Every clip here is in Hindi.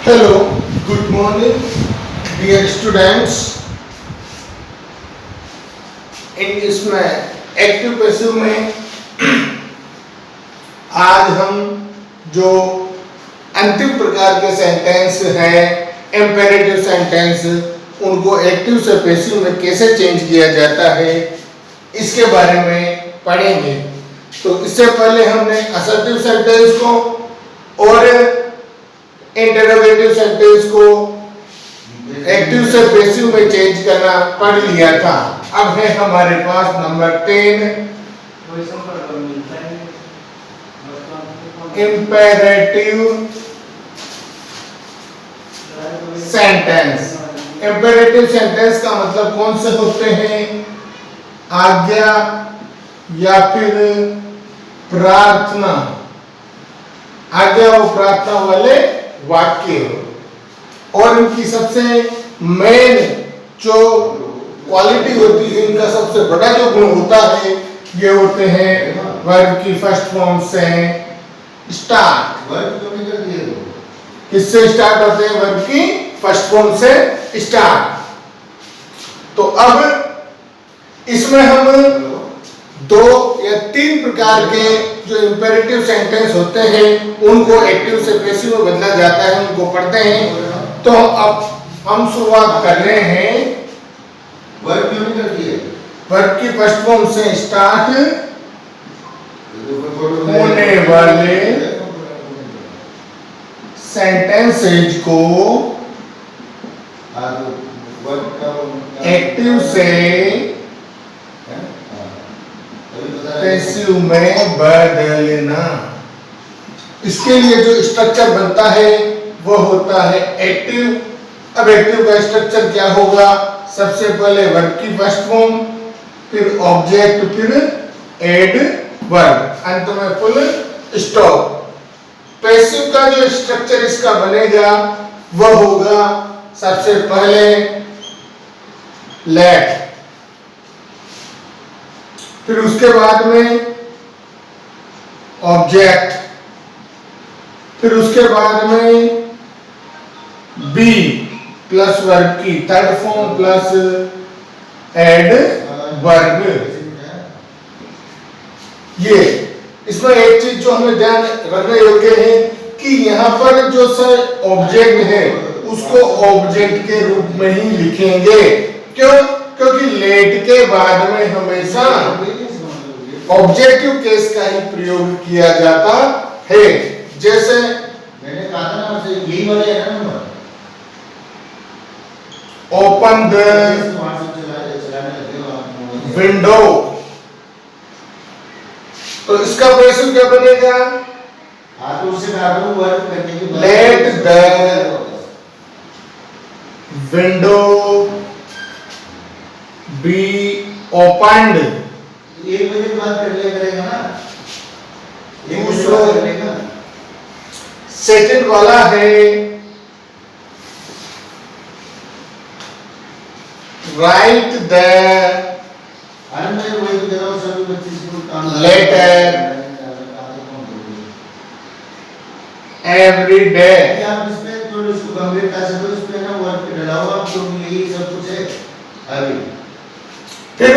Hello, good morning dear students. इसमें एक्टिव पैसिव में आज हम जो अंतिम प्रकार के सेंटेंस हैं इम्पेरेटिव सेंटेंस, उनको एक्टिव से पैसिव में कैसे चेंज किया जाता है इसके बारे में पढ़ेंगे। तो इससे पहले हमने असर्टिव सेंटेंस को और इंटरोगेटिव सेंटेंस को एक्टिव से पैसिव में चेंज करना पढ़ लिया था। अब है हमारे पास number 10 imperative sentence. Imperative sentence का मतलब कौन से होते हैं? आज्ञा या फिर प्रार्थना, आज्ञा और प्रार्थना वाले वाक्य। और इनकी सबसे मेन जो क्वालिटी होती है, इनका सबसे बड़ा जो गुण होता है, ये होते हैं वर्ब की फर्स्ट फॉर्म से स्टार्ट। किससे स्टार्ट होते हैं? वर्ब की फर्स्ट फॉर्म से स्टार्ट। तो अब इसमें हम 2 या 3 प्रकार के जो इंपेरेटिव सेंटेंस होते हैं उनको एक्टिव से पैसिव में बदला जाता है, उनको पढ़ते हैं। तो अब हम शुरुआत कर रहे हैं वर्ब क्यों नहीं करती है? वर्ब की फर्स्ट फॉर्म से स्टार्ट होने वाले सेंटेंसेज को एक्टिव से पैसिव में बदलना। इसके लिए जो स्ट्रक्चर बनता है वो होता है एक्टिव। अब एक्टिव का स्ट्रक्चर क्या होगा? सबसे पहले वर्ब की फर्स्ट फॉर्म, फिर ऑब्जेक्ट, फिर एड वर्ब, अंत में फुल स्टॉप। पैसिव का जो स्ट्रक्चर इसका बनेगा वह होगा सबसे पहले लेट, फिर उसके बाद में ऑब्जेक्ट, फिर उसके बाद में बी प्लस वर्ब की third form plus adverb. ये इसमें एक चीज जो हमें ध्यान रखने योग्य है कि यहाँ पर जो सर ऑब्जेक्ट है उसको ऑब्जेक्ट के रूप में ही लिखेंगे। क्यों? क्योंकि लेट के बाद में हमेशा ऑब्जेक्टिव केस का ही प्रयोग किया जाता है। जैसे मैंने कहा था ना, यही वाले है ना नंबर। ओपन द विंडो, तो इसका पैसिव क्या बनेगा? Let the window be opened. 1 बजे के बाद कर लिया करेगा ना, 1 बजे दूसरा कर लेगा। सेकंड वाला है राइट द वही तो कह रहा हूँ, सभी बच्चे इसको काम लेटर एवरी डे। आप इसमें थोड़ी इसको गंभीरता से, तो इसमें ना वर्क पे डला हुआ, तो यही सब कुछ है अभी। फिर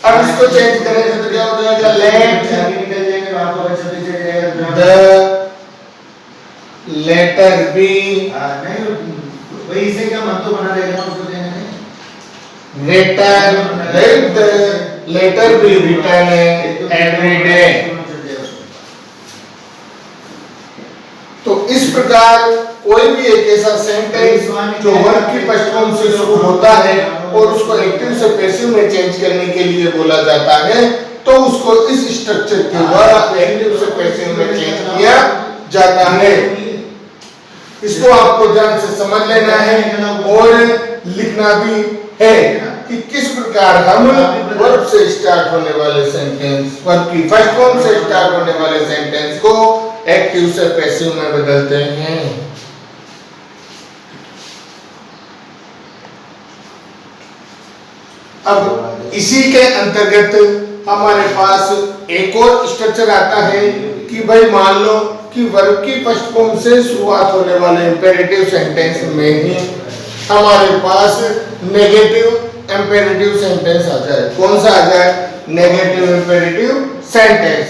अब इसको चेंज करेंगे तो क्या हो जाएगा? लेट आगे निकल जाएंगे, आपको बच्चा पीछे जाएगा। द लेटर बी, नहीं वही इसे क्या मत तो बना देगा उसको देने में। Return, let the letter be return every day. तो इस प्रकार कोई भी एक ऐसा सेंटेंस जो वर्ब की फर्स्ट फॉर्म से शुरू होता है और उसको एक्टिव से पैसिव में चेंज करने के लिए बोला जाता है, तो उसको इस स्ट्रक्चर के द्वारा एक्टिव से पैसिव में चेंज किया जाता है। इसको आपको ध्यान से समझ लेना है और लिखना भी है कि किस प्रकार हम वर्ब से स्टार्ट होने वाले सेंटेंस, वर्ब की फर्स्ट फॉर्म से स्टार्ट होने वाले सेंटेंस को एक्टिव से पैसिव में बदलते हैं। अब इसी के अंतर्गत हमारे पास एक और स्ट्रक्चर आता है कि भाई मान लो कि वर्ब की फर्स्ट फॉर्म से शुरुआत होने वाले इंपेरेटिव सेंटेंस में ही हमारे पास नेगेटिव इंपेरेटिव सेंटेंस आ जाए। कौन सा आ जाए? Negative imperative sentence.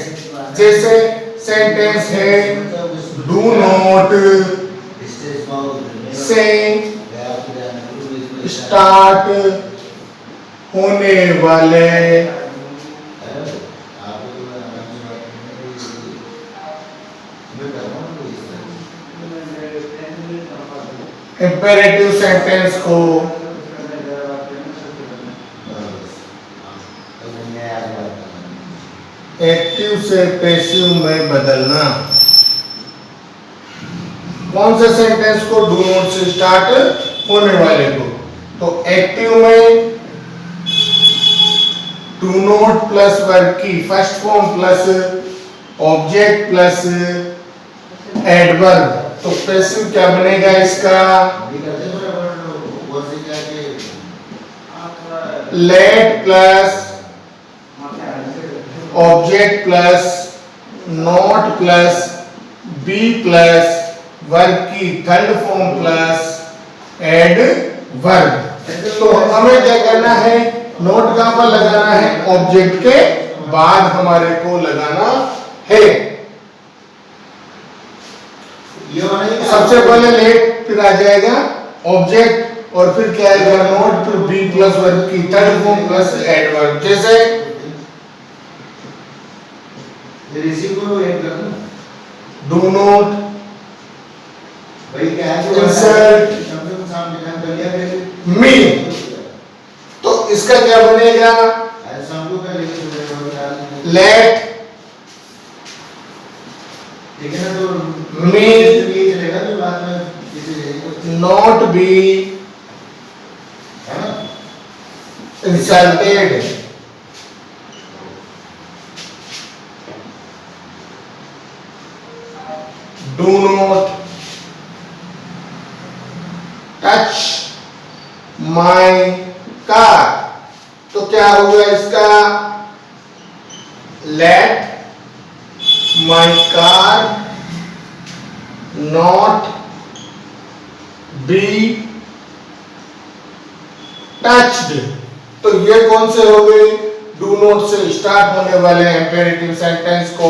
जैसे सेंटेंस है डू नॉट से स्टार्ट होने वाले इंपेरेटिव सेंटेंस को एक्टिव से पैसिव में बदलना। कौन से सेंटेंस को? डू नॉट से स्टार्ट होने वाले को। तो एक्टिव में डू नॉट प्लस वर्ब की first form plus object plus adverb. तो पैसिव क्या बनेगा इसका? Let plus object plus not plus be plus verb की थर्ड फॉर्म प्लस एडवर्ब। तो हमें क्या करना है? नोट कहां पर लगाना है? ऑब्जेक्ट के बाद हमारे को लगाना है। सबसे पहले लेट, फिर आ जाएगा ऑब्जेक्ट और फिर क्या आएगा? नोट, फिर बी प्लस वर्ब की थर्ड फॉर्म प्लस एडवर्ब। जैसे डू नॉट इंसल्ट मी। तो इसका क्या बनेगा? Let me not be insulted. Do not touch my car. तो क्या होगा इसका? Let my car not be touched. तो ये कौन से हो गए? डू नॉट से स्टार्ट होने वाले इंपेरेटिव सेंटेंस को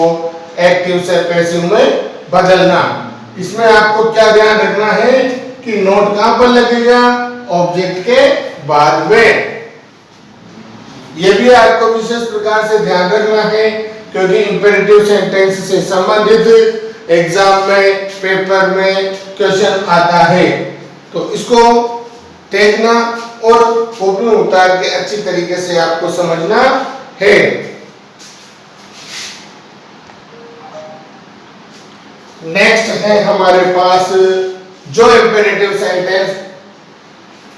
एक्टिव से पैसिव में बदलना। इसमें आपको क्या ध्यान रखना है कि नोट कहां पर लगेगा? ऑब्जेक्ट के बाद में। यह भी आपको विशेष प्रकार से ध्यान रखना है क्योंकि इंपेरेटिव सेंटेंस से संबंधित एग्जाम में, पेपर में क्वेश्चन आता है। तो इसको देखना और कॉपी में उतार के अच्छी तरीके से आपको समझना है। नेक्स्ट है हमारे पास जो इंपेरेटिव सेंटेंस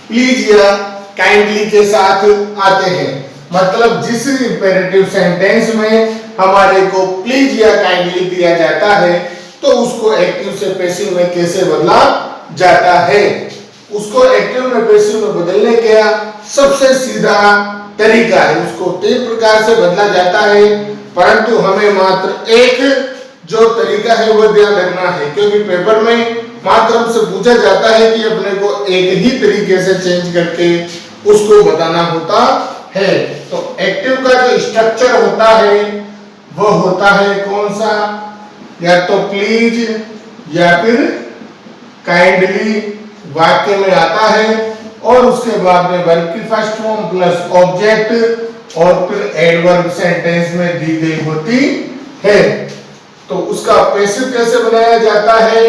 प्लीज या काइंडली के साथ आते हैं। मतलब जिस इंपेरेटिव सेंटेंस में हमारे को प्लीज या काइंडली दिया जाता है तो उसको एक्टिव से पैसिव में कैसे बदला जाता है। उसको एक्टिव में पैसिव में बदलने का सबसे सीधा तरीका है। उसको 3 प्रकार से बदला जाता है, परंतु हमें मात्र एक जो तरीका है वो ध्यान रखना है क्योंकि पेपर में मात्र हमसे पूछा जाता है कि अपने को एक ही तरीके से चेंज करके उसको बताना होता है। तो एक्टिव का जो स्ट्रक्चर होता है वो होता है कौन सा? या तो प्लीज या फिर काइंडली वाक्य में आता है और उसके बाद में वर्ब की फर्स्ट फॉर्म प्लस ऑब्जेक्ट और फिर एडवर्ब सेंटेंस में दी गई होती है। तो उसका पैसिव कैसे बनाया जाता है?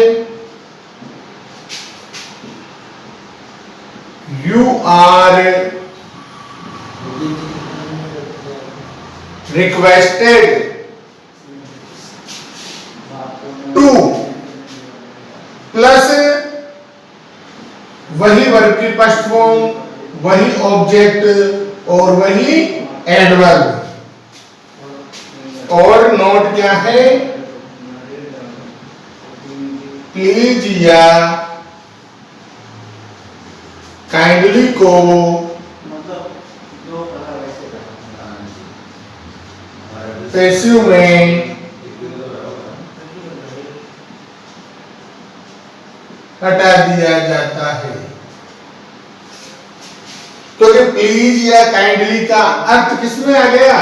You are requested to plus वही वर्ब की फर्स्ट फॉर्म, वही ऑब्जेक्ट और वही एडवर्ब। और नोट क्या है? प्लीज या काइंडली को पैसिव में हटा दिया जाता है। तो ये प्लीज या काइंडली का अर्थ किसमें आ गया?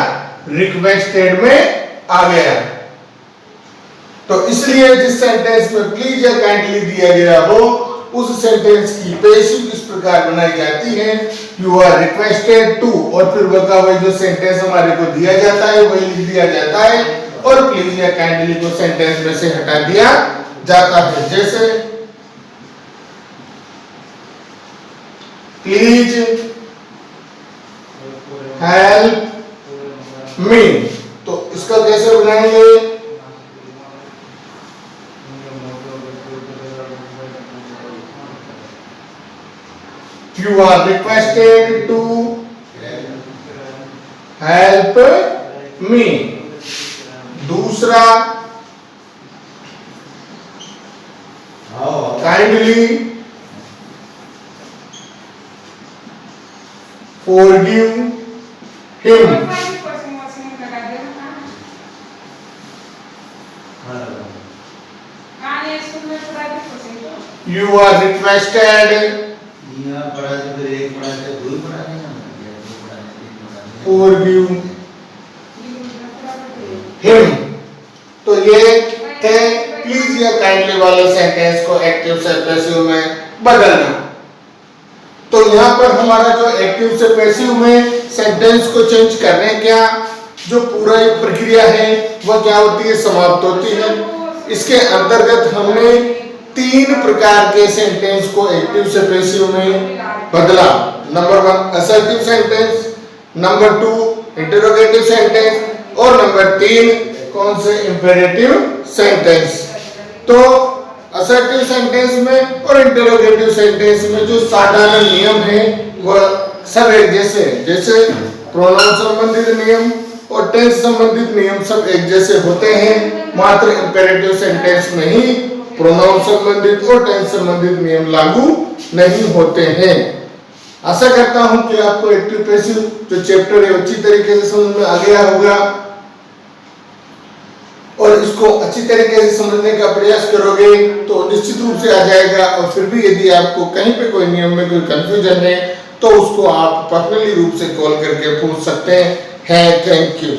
रिक्वेस्टेड में आ गया। तो इसलिए जिस सेंटेंस में प्लीज या काइंडली दिया गया हो उस सेंटेंस की पेशिव इस प्रकार बनाई जाती है, यू आर रिक्वेस्टेड टू, और फिर बका हुआ जो सेंटेंस हमारे को दिया जाता है वही लिख दिया जाता है, और प्लीज या काइंडली को सेंटेंस में से हटा दिया जाता है। जैसे प्लीज हेल्प मी, तो इसका कैसे बनाएंगे? You are requested to help me। दूसरा kindly forgive him। You are requested forgive him। तो ये है प्लीज या काइंडली वाले सेंटेंस को एक्टिव से पैसिव में बदलना। तो यहाँ पर हमारा जो एक्टिव से पैसिव में सेंटेंस को चेंज करने क्या जो पूरा एक प्रक्रिया है वह क्या होती है? समाप्त होती है। इसके अंतर्गत हमने 3 प्रकार के सेंटेंस को एक्टिव से पैसिव में बदला। Number 1 assertive sentence, number 2 interrogative sentence, और नंबर 3 कौन से? Imperative sentence. तो असर्टिव सेंटेंस में और इंटरोगेटिव सेंटेंस में जो साधारण नियम है वह सब एक जैसे, जैसे प्रोनाउन संबंधित नियम और टेंस संबंधित नियम सब एक जैसे होते हैं। मात्र इंपेरेटिव सेंटेंस में ही प्रोनाउन संबंधित और टेंस संबंधित नियम लागू नहीं होते हैं। आशा करता हूं कि आपको एक्टिव पैसिव जो चैप्टर है अच्छी तरीके से समझ में आ गया होगा, और इसको अच्छी तरीके से समझने का प्रयास करोगे तो निश्चित रूप से आ जाएगा। और फिर भी यदि आपको कहीं पे कोई नियम में कोई कंफ्यूजन है तो उसको आप पर्सनली रूप से कॉल करके पूछ सकते हैं। Thank you.